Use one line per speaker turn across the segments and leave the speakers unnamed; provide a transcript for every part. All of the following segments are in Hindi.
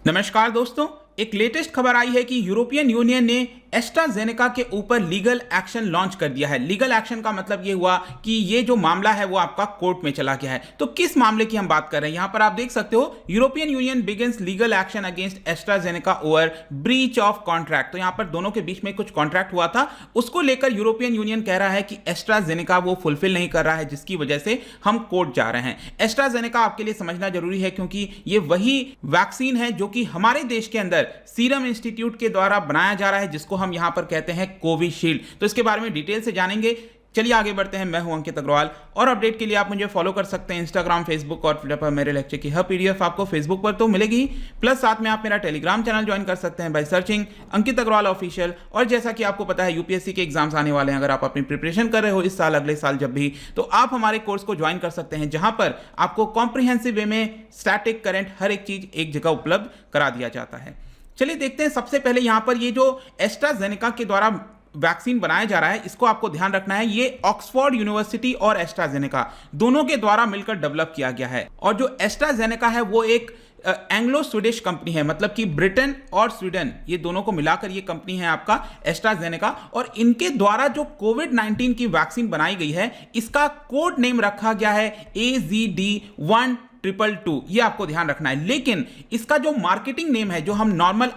नमस्कार दोस्तों, एक लेटेस्ट खबर आई है कि यूरोपियन यूनियन ने एस्ट्राजेनेका के ऊपर लीगल एक्शन लॉन्च कर दिया है। लीगल एक्शन का मतलब ये हुआ कि ये जो मामला है वो आपका कोर्ट में चला गया है। तो किस मामले की हम बात कर रहे हैं, यहां पर आप देख सकते हो, European union begins legal action against AstraZeneca over breach of contract. तो यहां पर दोनों के बीच में कुछ कॉन्ट्रैक्ट हुआ था, उसको लेकर यूरोपियन यूनियन कह रहा है कि एस्ट्राजेनेका वो फुलफिल नहीं कर रहा है, जिसकी वजह से हम कोर्ट जा रहे हैं। एस्ट्राजेनेका आपके लिए समझना जरूरी है क्योंकि ये वही वैक्सीन है जो कि हमारे देश के अंदर सीरम इंस्टीट्यूट के द्वारा बनाया जा रहा है, जिसको हम यहां पर कहते हैं कोविशील्ड। तो इसके बारे में डिटेल से जानेंगे। चलिए आगे बढ़ते हैं। मैं हूं अंकित अग्रवाल और अपडेट के लिए आप मुझे फॉलो कर सकते हैं इंस्टाग्राम, फेसबुक और ट्विटर पर। मेरे लेक्चर की हर पीडीएफ आपको फेसबुक पर तो मिलेगी, प्लस साथ में आप मेरा टेलीग्राम चैनल ज्वाइन कर सकते हैं by searching Ankit Agarwal official. और जैसा कि आपको पता है, यूपीएससी के एग्जाम्स आने वाले हैं। अगर आप अपनी प्रिपरेशन कर रहे हो इस साल, अगले साल जब भी, तो आप हमारे कोर्स को ज्वाइन कर सकते हैं, जहां पर आपको कॉम्प्रिहेंसिव वे में स्टैटिक, करंट, हर एक चीज एक जगह उपलब्ध करा दिया जाता है। चलिए देखते हैं। सबसे पहले यहां पर ये जो एस्ट्राजेनेका के द्वारा वैक्सीन बनाया जा रहा है, इसको आपको ध्यान रखना है, ये ऑक्सफोर्ड यूनिवर्सिटी और एस्ट्राजेनेका दोनों के द्वारा मिलकर डेवलप किया गया है। और जो एस्ट्राजेनेका है वो एक एंग्लो स्वीडिश कंपनी है, मतलब कि ब्रिटेन और स्वीडन ये दोनों को मिलाकर ये कंपनी है आपका एस्ट्राजेनेका। और इनके द्वारा जो कोविड-19 की वैक्सीन बनाई गई है, इसका कोड नेम रखा गया है AZD1222। ये आपको ध्यान रखना है। लेकिन इसका जो मार्केटिंग नेम है, जो हम नॉर्मल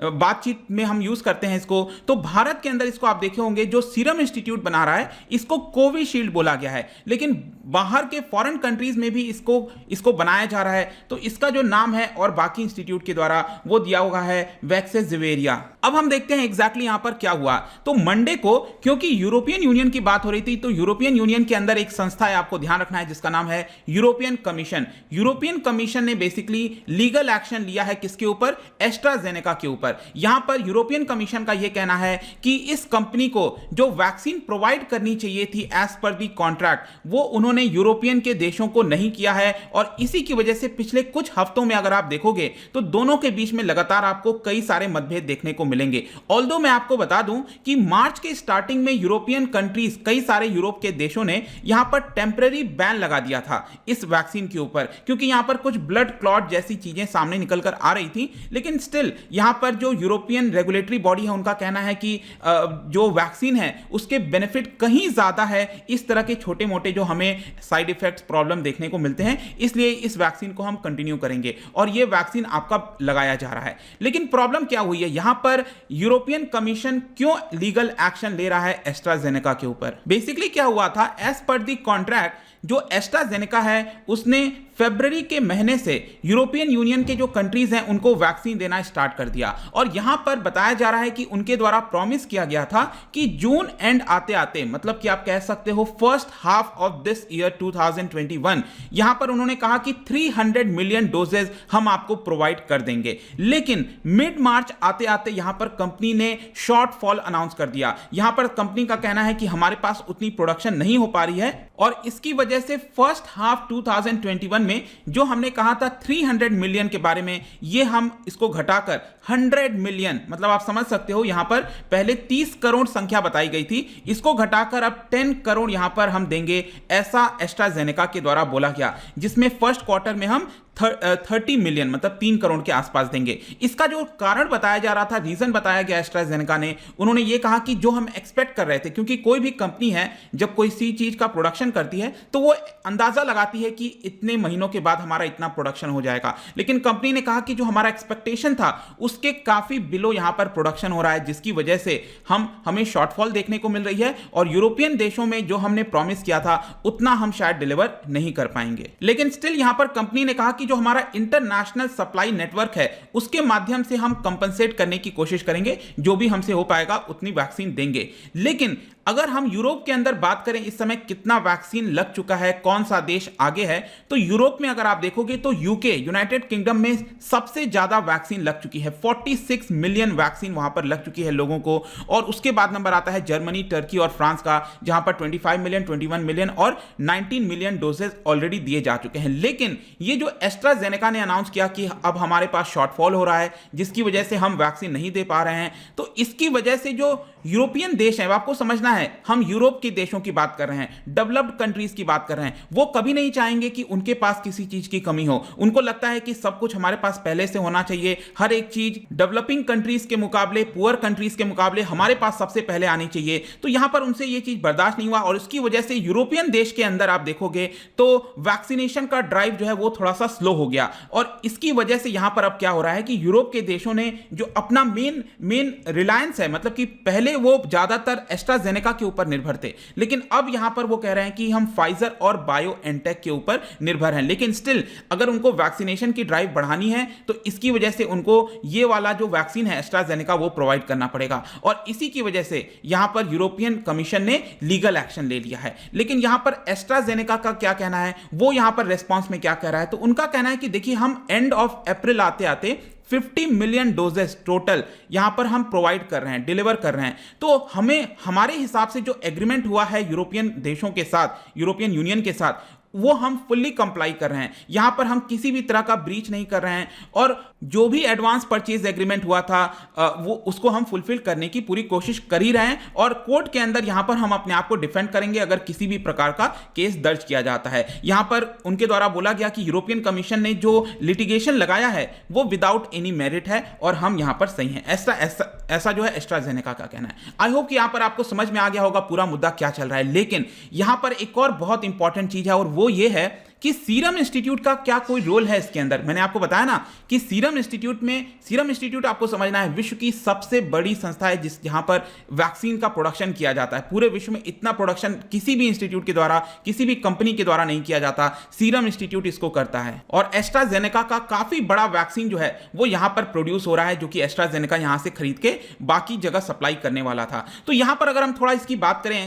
बातचीत में हम यूज करते हैं इसको, तो भारत के अंदर इसको आप देखे होंगे, जो सीरम इंस्टीट्यूट बना रहा है इसको कोविशील्ड बोला गया है। लेकिन बाहर के फॉरेन कंट्रीज में भी इसको बनाया जा रहा है, तो इसका जो नाम है और बाकी इंस्टीट्यूट के द्वारा वो दिया हुआ है वैक्सीजेवेरिया। अब हम देखते हैं एग्जैक्टली यहां पर क्या हुआ। तो मंडे को, क्योंकि यूरोपियन यूनियन की बात हो रही थी, तो यूरोपियन यूनियन के अंदर एक संस्था है, आपको ध्यान रखना है, जिसका नाम है यूरोपियन कमीशन। यूरोपियन कमीशन ने बेसिकली लीगल एक्शन लिया है किसके ऊपर? एस्ट्राजेनेका के ऊपर। यहां पर यूरोपियन कमीशन का यह कहना है कि इस कंपनी को जो वैक्सीन प्रोवाइड करनी चाहिए थी एज पर दी कॉन्ट्रैक्ट, वो उन्होंने यूरोपियन के देशों को नहीं किया है। और इसी की वजह से पिछले कुछ हफ्तों में अगर आप देखोगे तो दोनों के बीच में लगातार आपको कई सारे मतभेद देखने को मिलेंगे। ऑल्दो मैं आपको बता दूं कि मार्च के स्टार्टिंग में यूरोपियन कंट्रीज, कई सारे यूरोप के देशों ने यहां पर टेम्पररी बैन लगा दिया था इस वैक्सीन के ऊपर, क्योंकि यहां पर कुछ ब्लड क्लॉट जैसी चीजें सामने निकल कर आ रही थी। लेकिन स्टिल यहां पर जो यूरोपियन रेगुलेटरी बॉडी है, उनका कहना है कि जो वैक्सीन है उसके बेनिफिट कहीं ज्यादा है इस तरह के छोटे मोटे जो हमें साइड इफेक्ट्स, प्रॉब्लम देखने को मिलते हैं, इसलिए इस वैक्सीन को हम कंटिन्यू करेंगे और ये वैक्सीन आपका लगाया जा रहा है। लेकिन प्रॉब्लम क्या हुई है यहां पर, यूरोपियन कमीशन क्यों लीगल एक्शन ले रहा है एस्ट्राजेनेका के ऊपर? बेसिकली क्या हुआ था, एज पर द कॉन्ट्रैक्ट जो एस्ट्राजेनेका है उसने फरवरी के महीने से यूरोपियन यूनियन के जो कंट्रीज हैं उनको वैक्सीन देना स्टार्ट कर दिया। और यहां पर बताया जा रहा है कि उनके द्वारा प्रॉमिस किया गया था कि जून एंड आते आते, मतलब कि आप कह सकते हो first half of this year 2021, यहां पर उन्होंने कहा कि 300 मिलियन डोजेज हम आपको प्रोवाइड कर देंगे। लेकिन मिड मार्च आते आते यहां पर कंपनी ने शॉर्टफॉल अनाउंस कर दिया। यहां पर कंपनी का कहना है कि हमारे पास उतनी प्रोडक्शन नहीं हो पा रही है और इसकी वजह से फर्स्ट हाफ 2021 में जो हमने कहा था 300 मिलियन के बारे में, ये हम इसको घटाकर 100 मिलियन, मतलब आप समझ सकते हो, यहां पर पहले 30 करोड़ संख्या बताई गई थी, इसको घटाकर अब 10 करोड़ यहां पर हम देंगे, ऐसा एस्ट्राजेनेका के द्वारा बोला गया, जिसमें फर्स्ट क्वार्टर में हम 30 मिलियन, मतलब 3 करोड़ के आसपास देंगे। इसका जो कारण बताया जा रहा था, रीजन बताया गया एस्ट्राजेनेका ने, उन्होंने ये कहा कि जो हम एक्सपेक्ट कर रहे थे, क्योंकि कोई भी कंपनी है जब कोई सी चीज का प्रोडक्शन करती है तो वो अंदाजा लगाती है कि इतने महीनों के बाद हमारा इतना प्रोडक्शन हो जाएगा। लेकिन कंपनी ने कहा कि जो हमारा एक्सपेक्टेशन था उसके काफी बिलो यहां पर प्रोडक्शन हो रहा है, जिसकी वजह से हमें शॉर्टफॉल देखने को मिल रही है और यूरोपियन देशों में जो हमने प्रॉमिस किया था उतना हम शायद डिलीवर नहीं कर पाएंगे। लेकिन स्टिल यहां पर कंपनी ने कहा कि जो हमारा इंटरनेशनल सप्लाई नेटवर्क है उसके माध्यम से हम कंपनसेट करने की कोशिश करेंगे, जो भी हमसे हो पाएगा उतनी वैक्सीन देंगे। लेकिन अगर हम यूरोप के अंदर बात करें इस समय कितना वैक्सीन लग चुका है, कौन सा देश आगे है, तो यूरोप में अगर आप देखोगे तो यूके, यूनाइटेड किंगडम में सबसे ज्यादा वैक्सीन लग चुकी है। 46 मिलियन वैक्सीन वहां पर लग चुकी है लोगों को। और उसके बाद नंबर आता है जर्मनी, टर्की और फ्रांस का, जहां पर 25 मिलियन, 21 मिलियन और 19 मिलियन डोजेज ऑलरेडी दिए जा चुके हैं। लेकिन ये जो एस्ट्राजेनेका ने अनाउंस किया कि अब हमारे पास शॉर्टफॉल हो रहा है, जिसकी वजह से हम वैक्सीन नहीं दे पा रहे हैं, तो इसकी वजह से जो यूरोपियन देश हैं, आपको समझना है, हम यूरोप के देशों की बात कर रहे हैं, डेवलप्ड कंट्रीज की बात कर रहे हैं, वो कभी नहीं चाहेंगे कि उनके पास किसी चीज की कमी हो। उनको लगता है कि सब कुछ हमारे पास पहले से होना चाहिए, हर एक चीज डेवलपिंग कंट्रीज के मुकाबले, पुअर कंट्रीज के मुकाबले हमारे पास सबसे पहले आनी चाहिए। तो यहां पर उनसे ये चीज बर्दाश्त नहीं हुआ और उसकी वजह से यूरोपियन देश के अंदर आप देखोगे तो वैक्सीनेशन का ड्राइव जो है वो थोड़ा सा स्लो हो गया। और इसकी वजह से यहां पर अब क्या हो रहा है कि यूरोप के देशों ने जो अपना मेन रिलायंस है, मतलब कि पहले वो ज्यादातर एस्ट्राजेनेका के ऊपर निर्भर थे, लेकिन अब यहां पर वो कह रहे हैं कि हम फाइजर और बायोएनटेक के ऊपर निर्भर हैं। लेकिन स्टिल अगर उनको वैक्सीनेशन की ड्राइव बढ़ानी है तो इसकी वजह से उनको ये वाला जो वैक्सीन है एस्ट्राजेनेका वो प्रोवाइड करना पड़ेगा। और इसी की वजह से यहां पर यूरोपियन कमीशन ने लीगल एक्शन ले लिया है। लेकिन यहां पर एस्ट्राजेनेका का क्या कहना है, वो यहां पर रेस्पॉन्स में क्या कह रहा है, तो उनका कहना है कि देखिए हम एंड ऑफ अप्रैल आते आते 50 मिलियन डोजेस टोटल यहां पर हम प्रोवाइड कर रहे हैं, डिलीवर कर रहे हैं। तो हमें हमारे हिसाब से जो एग्रीमेंट हुआ है यूरोपियन देशों के साथ, यूरोपियन यूनियन के साथ, वो हम फुल्ली कंप्लाई कर रहे हैं। यहां पर हम किसी भी तरह का ब्रीच नहीं कर रहे हैं और जो भी एडवांस परचेज एग्रीमेंट हुआ था वो उसको हम फुलफिल करने की पूरी कोशिश कर ही रहे हैं। और कोर्ट के अंदर यहां पर हम अपने आप को डिफेंड करेंगे अगर किसी भी प्रकार का केस दर्ज किया जाता है। यहां पर उनके द्वारा बोला गया कि यूरोपियन कमीशन ने जो लिटिगेशन लगाया है वो विदाउट एनी मेरिट है और हम यहां पर सही हैं, ऐसा जो है एस्ट्राजेनेका का कहना है। आई होप कि यहां पर आपको समझ में आ गया होगा पूरा मुद्दा क्या चल रहा है। लेकिन यहां पर एक और बहुत इंपॉर्टेंट चीज है और वो ये है कि सीरम इंस्टीट्यूट का क्या कोई रोल है इसके अंदर। मैंने आपको बताया ना कि सीरम इंस्टीट्यूट आपको समझना है विश्व की सबसे बड़ी संस्था है जहां पर वैक्सीन का प्रोडक्शन किया जाता है। पूरे विश्व में इतना प्रोडक्शन किसी भी इंस्टीट्यूट के द्वारा, किसी भी कंपनी के द्वारा नहीं किया जाता, सीरम इंस्टीट्यूट इसको करता है। और एस्ट्राजेनेका का काफी बड़ा वैक्सीन जो है वो यहां पर प्रोड्यूस हो रहा है, जो कि एस्ट्राजेनेका यहां से खरीद के बाकी जगह सप्लाई करने वाला था। तो यहां पर अगर हम थोड़ा इसकी बात करें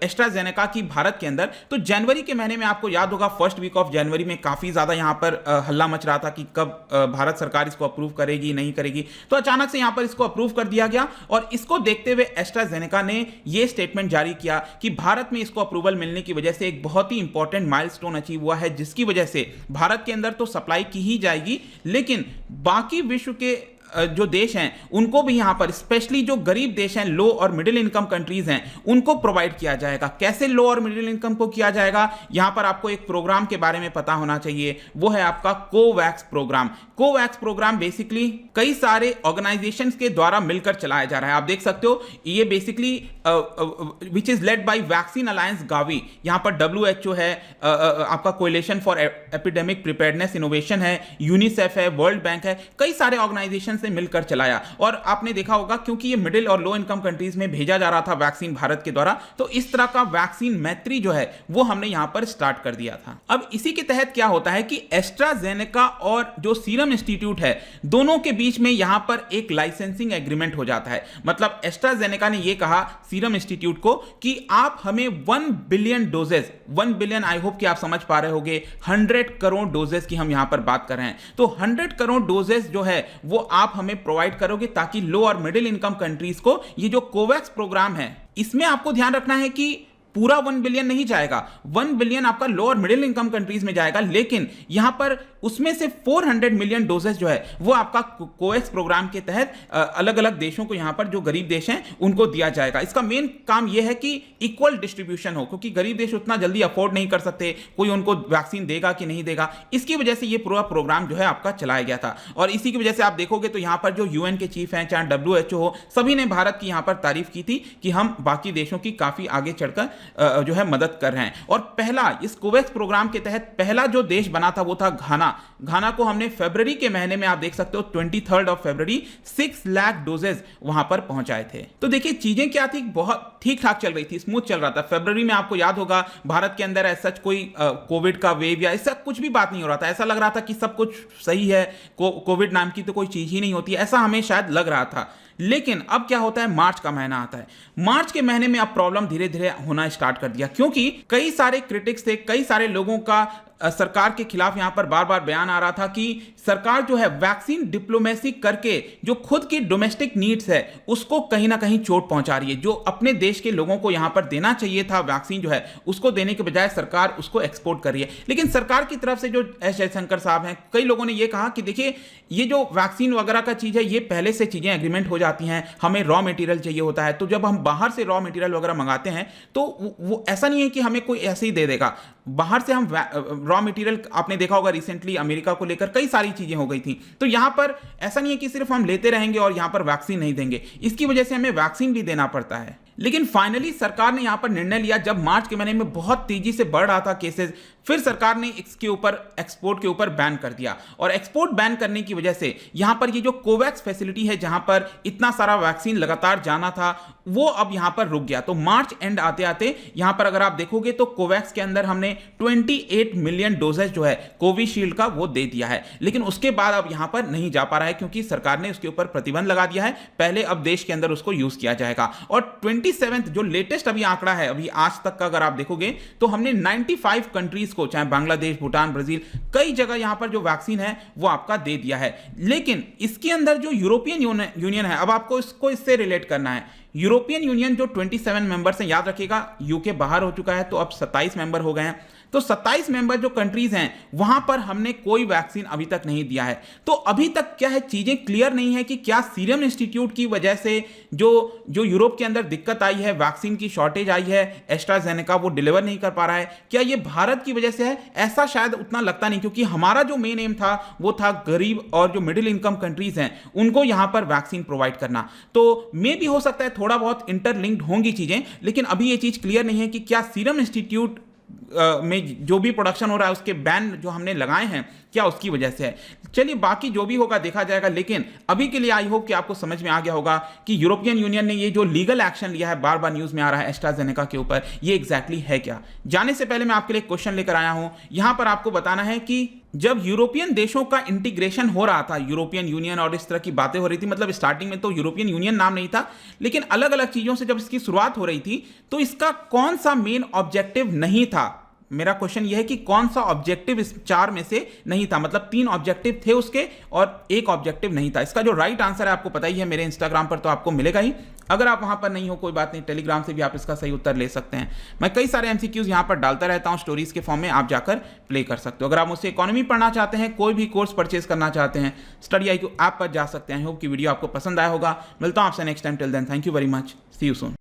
एस्ट्राजेनेका की भारत के अंदर, तो जनवरी के महीने में आपको याद होगा फर्स्ट वीक ऑफ जनवरी में काफी ज्यादा यहां पर हल्ला मच रहा था कि कब भारत सरकार इसको अप्रूव करेगी नहीं करेगी। तो अचानक से यहां पर इसको अप्रूव कर दिया गया और इसको देखते हुए एस्ट्राजेनेका ने यह स्टेटमेंट जारी किया कि भारत में इसको अप्रूवल मिलने की वजह से एक बहुत ही इंपॉर्टेंट माइलस्टोन अचीव हुआ है, जिसकी वजह से भारत के अंदर तो सप्लाई की ही जाएगी, लेकिन बाकी विश्व के जो देश हैं उनको भी यहां पर, स्पेशली जो गरीब देश हैं, लो और मिडिल इनकम कंट्रीज हैं, उनको प्रोवाइड किया जाएगा। कैसे लो और मिडिल इनकम को किया जाएगा, यहां पर आपको एक प्रोग्राम के बारे में पता होना चाहिए, वो है आपका COVAX program. COVAX program basically कई सारे ऑर्गेनाइजेशंस के द्वारा मिलकर चलाया जा रहा है। आप देख सकते हो ये basically which is led by vaccine alliance Gavi. यहां पर WHO है, आपका coalition for epidemic preparedness innovation है, यूनिसेफ है, वर्ल्ड बैंक है, कई सारे ऑर्गेनाइजेशन से मिलकर चलाया। और आपने देखा होगा क्योंकि ये मिडिल और लो इनकम कंट्रीज में भेजा जा रहा था वैक्सीन भारत के द्वारा, तो इस तरह का वैक्सीन मैत्री जो है वो हमने यहां पर स्टार्ट कर दिया था। अब इसी के तहत क्या होता है कि एस्ट्राजेनेका और जो सीरम इंस्टीट्यूट है दोनों के बीच में यहां पर एक लाइसेंसिंग एग्रीमेंट हो जाता है। मतलब एस्ट्राजेनेका ने यह कहा सीरम इंस्टीट्यूट को कि आप हमें 1 billion doses, 1 billion I hope कि आप समझ पा रहे होंगे 100 करोड़ डोजेस की हम यहां पर बात कर रहे हैं। तो 100 करोड़ डोजेस जो है वो आप हमें प्रोवाइड करोगे ताकि लो और मिडिल इनकम कंट्रीज को ये जो कोवैक्स प्रोग्राम है इसमें आपको ध्यान रखना है कि पूरा 1 बिलियन नहीं जाएगा, 1 बिलियन आपका लो और मिडिल इनकम कंट्रीज में जाएगा, लेकिन यहां पर उसमें से 400 मिलियन डोजेस जो है वो आपका कोवैक्स प्रोग्राम के तहत अलग अलग देशों को, यहां पर जो गरीब देश हैं उनको दिया जाएगा। इसका मेन काम यह है कि इक्वल डिस्ट्रीब्यूशन हो, क्योंकि गरीब देश उतना जल्दी अफोर्ड नहीं कर सकते, कोई उनको वैक्सीन देगा कि नहीं देगा, इसकी वजह से यह पूरा प्रोग्राम जो है आपका चलाया गया था। और इसी की वजह से आप देखोगे तो यहां पर जो UN के चीफ हैं, चाहे WHO हो, सभी ने भारत की यहां पर तारीफ की थी कि हम बाकी देशों की काफी आगे चढ़कर जो है मदद कर रहे हैं। और पहला इस कोवैक्स प्रोग्राम के तहत पहला जो देश बना था वो था घाना को हमने फरवरी के महीने में, आप देख सकते हो 23 फरवरी 6 लाख डोजेस वहां पर पहुंचाए थे। तो देखिए चीजें क्या थी, बहुत ठीक ठाक चल रही थी, स्मूथ चल रहा था। फरवरी में आपको याद होगा भारत के अंदर ऐसा कोई कोविड का वेव या ऐसा कुछ भी बात नहीं हो रहा था, ऐसा लग रहा था कि सब कुछ सही है, कोविड नाम की तो कोई चीज ही नहीं होती, ऐसा हमें शायद लग रहा था। लेकिन अब क्या होता है, मार्च का महीना आता है। मार्च के महीने में अब प्रॉब्लम धीरे धीरे होना स्टार्ट कर दिया, क्योंकि कई सारे क्रिटिक्स थे, कई सारे लोगों का सरकार के खिलाफ यहां पर बार बार बयान आ रहा था कि सरकार जो है वैक्सीन डिप्लोमेसी करके जो खुद की डोमेस्टिक नीड्स है उसको कहीं ना कहीं चोट पहुंचा रही है। जो अपने देश के लोगों को यहां पर देना चाहिए था वैक्सीन जो है उसको देने के बजाय सरकार उसको एक्सपोर्ट कर रही है। लेकिन सरकार की तरफ से जो एस जयशंकर साहब हैं, कई लोगों ने यह कहा कि देखिए ये जो वैक्सीन वगैरह का चीज है ये पहले से चीजें एग्रीमेंट हो जाती हैं, हमें रॉ मटेरियल चाहिए होता है, तो जब हम बाहर से रॉ मटेरियल वगैरह मंगाते हैं तो वो ऐसा नहीं है कि हमें कोई ऐसे ही दे देगा। बाहर से हम रॉ मटेरियल, आपने देखा होगा रिसेंटली अमेरिका को लेकर कई सारी चीजें हो गई थी, तो यहां पर ऐसा नहीं है कि सिर्फ हम लेते रहेंगे और यहां पर वैक्सीन नहीं देंगे, इसकी वजह से हमें वैक्सीन भी देना पड़ता है। लेकिन फाइनली सरकार ने यहां पर निर्णय लिया, जब मार्च के महीने में बहुत तेजी से बढ़ रहा था केसेस, फिर सरकार ने इसके ऊपर एक्सपोर्ट के ऊपर बैन कर दिया। और एक्सपोर्ट बैन करने की वजह से यहां पर ये जो कोवैक्स फैसिलिटी है जहां पर इतना सारा वैक्सीन लगातार जाना था वो अब यहां पर रुक गया। तो मार्च एंड आते आते यहां पर अगर आप देखोगे तो कोवैक्स के अंदर हमने 28 मिलियन डोजेज जो है कोविशील्ड का वो दे दिया है, लेकिन उसके बाद अब यहां पर नहीं जा पा रहा है क्योंकि सरकार ने उसके ऊपर प्रतिबंध लगा दिया है। पहले अब देश के अंदर उसको यूज किया जाएगा। और 27th जो लेटेस्ट अभी आंकड़ा है, अभी आज तक का अगर आप देखोगे तो हमने 95 कंट्रीज को, चाहे बांग्लादेश, भूटान, ब्राजील, कई जगह यहां पर जो वैक्सीन है वो आपका दे दिया है। लेकिन इसके अंदर जो यूरोपियन यूनियन है, अब आपको इसको इससे रिलेट करना है। यूरोपियन यूनियन जो 27 मेंबर्स हैं, याद रखिएगा यूके बाहर हो चुका है तो अब 27 मेंबर हो गए हैं, तो 27 मेंबर जो कंट्रीज हैं वहां पर हमने कोई वैक्सीन अभी तक नहीं दिया है। तो अभी तक क्या है, चीजें क्लियर नहीं है कि क्या सीरम इंस्टीट्यूट की वजह से जो यूरोप के अंदर दिक्कत आई है, वैक्सीन की शॉर्टेज आई है, एस्ट्राजेनेका वो डिलीवर नहीं कर पा रहा है, क्या ये भारत की वजह से है? ऐसा शायद उतना लगता नहीं, क्योंकि हमारा जो मेन एम था वो था गरीब और जो मिडिल इनकम कंट्रीज हैं उनको यहां पर वैक्सीन प्रोवाइड करना। तो मे भी हो सकता है थोड़ा बहुत इंटरलिंक्ड होंगी चीजें, लेकिन अभी ये चीज क्लियर नहीं है कि क्या सीरम इंस्टीट्यूट में जो भी प्रोडक्शन हो रहा है उसके बैन जो हमने लगाए हैं क्या उसकी वजह से है। चलिए बाकी जो भी होगा देखा जाएगा, लेकिन अभी के लिए आई होप कि आपको समझ में आ गया होगा कि यूरोपियन यूनियन ने ये जो लीगल एक्शन लिया है, बार बार न्यूज में आ रहा है एस्ट्राजेनेका के ऊपर, ये एग्जैक्टली है क्या। जाने से पहले मैं आपके लिए क्वेश्चन लेकर आया हूं, यहां पर आपको बताना है कि जब यूरोपियन देशों का इंटीग्रेशन हो रहा था, यूरोपियन यूनियन और इस तरह की बातें हो रही थी, मतलब स्टार्टिंग में तो यूरोपियन यूनियन नाम नहीं था, लेकिन अलग अलग चीजों से जब इसकी शुरुआत हो रही थी तो इसका कौन सा मेन ऑब्जेक्टिव नहीं था। मेरा क्वेश्चन यह है कि कौन सा ऑब्जेक्टिव इस 4 में से नहीं था, मतलब 3 ऑब्जेक्टिव थे उसके और एक ऑब्जेक्टिव नहीं था। इसका जो राइट आंसर है आपको पता ही है, मेरे इंस्टाग्राम पर तो आपको मिलेगा ही। अगर आप वहां पर नहीं हो कोई बात नहीं, टेलीग्राम से भी आप इसका सही उत्तर ले सकते हैं। मैं कई सारे एमसीक्यूज यहां पर डालता रहता हूं स्टोरीज के फॉर्म में, आप जाकर प्ले कर सकते हो। अगर आप मुझसे इकोनॉमी पढ़ना चाहते हैं, कोई भी कोर्स परचेज करना चाहते हैं, स्टडी IQ ऐप पर जा सकते हैं। होप कि वीडियो आपको पसंद आया होगा। मिलता हूं आपसे next time, till then thank you very much, see you soon.